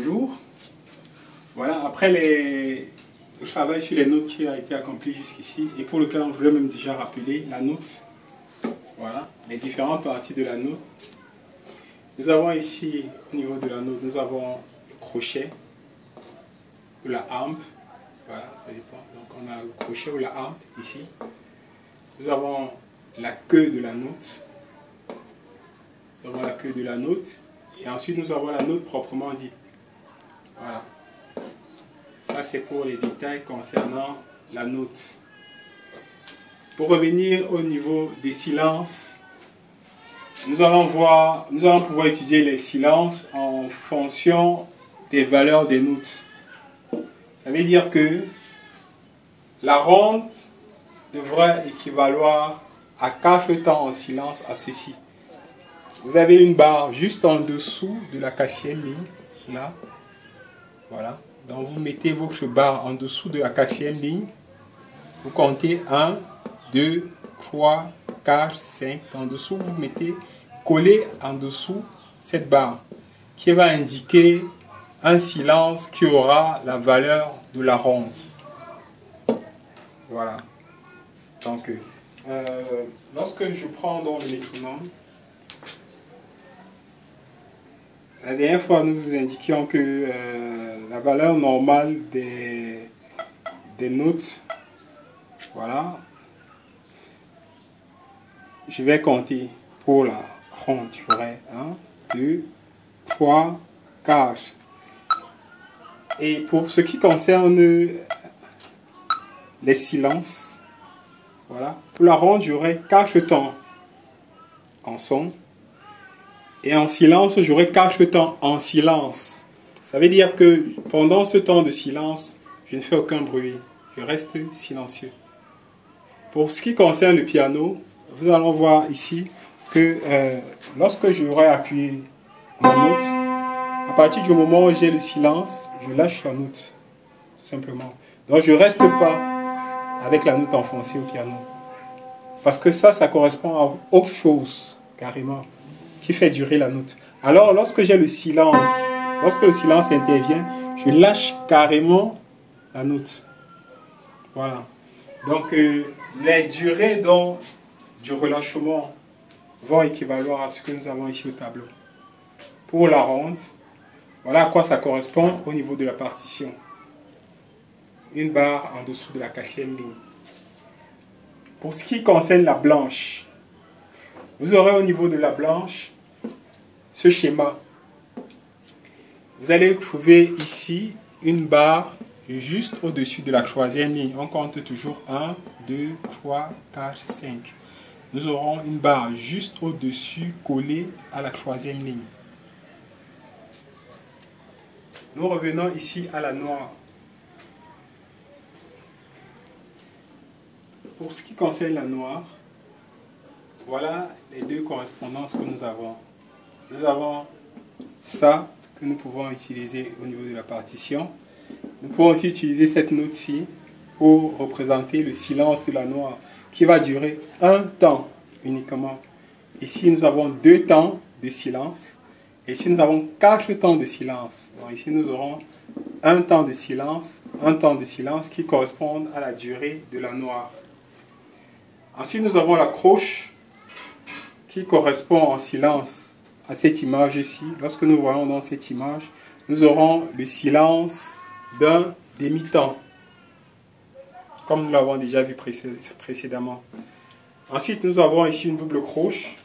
bonjour. Voilà, après le travail sur les notes qui a été accompli jusqu'ici et pour lequel on voulait même déjà rappeler la note. Voilà, les différentes parties de la note. Nous avons ici, au niveau de la note, nous avons le crochet ou la harpe. Voilà, ça dépend. Donc on a le crochet ou la harpe ici. Nous avons la queue de la note. Nous avons la queue de la note. Et ensuite nous avons la note proprement dite. Voilà. Ça c'est pour les détails concernant la note. Pour revenir au niveau des silences, nous allons pouvoir étudier les silences en fonction des valeurs des notes. Ça veut dire que la ronde devrait équivaloir à 4 temps en silence à ceci. Vous avez une barre juste en dessous de la 4e ligne, là. Voilà. Donc vous mettez votre barre en dessous de la 4e ligne. Vous comptez 1, 2, 3, 4, 5. En dessous, vous mettez collé en dessous cette barre qui va indiquer un silence qui aura la valeur de la ronde. Voilà. Donc, lorsque je prends dans le métronome, la dernière fois nous vous indiquions que la valeur normale des notes, voilà, je vais compter pour la ronde, je ferai 1, 2, 3, 4. Et pour ce qui concerne les silences, voilà, pour la ronde, j'aurai 4 temps en son. Et en silence, j'aurai 4 temps en silence. Ça veut dire que pendant ce temps de silence, je ne fais aucun bruit. Je reste silencieux. Pour ce qui concerne le piano, vous allez voir ici que lorsque j'aurai appuyé ma note, à partir du moment où j'ai le silence, je lâche la note, tout simplement. Donc je ne reste pas avec la note enfoncée au piano. Parce que ça correspond à autre chose, carrément, qui fait durer la note. Alors lorsque j'ai le silence, lorsque le silence intervient, je lâche carrément la note. Voilà. Donc les durées du relâchement vont équivaloir à ce que nous avons ici au tableau. Pour la ronde, voilà à quoi ça correspond au niveau de la partition. Une barre en dessous de la 4e ligne. Pour ce qui concerne la blanche, vous aurez au niveau de la blanche ce schéma. Vous allez trouver ici une barre juste au-dessus de la 3e ligne. On compte toujours 1, 2, 3, 4, 5. Nous aurons une barre juste au-dessus collée à la 3e ligne. Nous revenons ici à la noire. Pour ce qui concerne la noire, voilà les deux correspondances que nous avons. Nous avons ça que nous pouvons utiliser au niveau de la partition. Nous pouvons aussi utiliser cette note-ci pour représenter le silence de la noire qui va durer un temps uniquement. Ici, nous avons 2 temps de silence. Et ici, nous avons 4 temps de silence. Donc ici, nous aurons un temps de silence qui correspond à la durée de la noire. Ensuite, nous avons la croche qui correspond en silence à cette image ici. Lorsque nous voyons dans cette image, nous aurons le silence d'un demi-temps, comme nous l'avons déjà vu précédemment. Ensuite, nous avons ici une double croche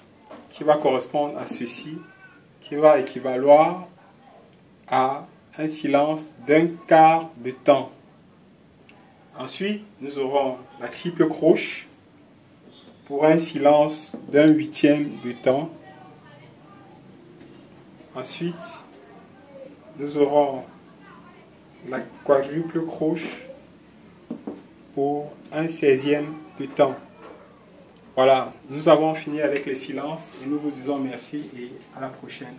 qui va correspondre à ceci, qui va équivaloir à un silence d'un quart de temps. Ensuite, nous aurons la triple croche pour un silence d'un 1/8 de temps. Ensuite, nous aurons la quadruple croche pour un 16e de temps. Voilà, nous avons fini avec les silences et nous vous disons merci et à la prochaine.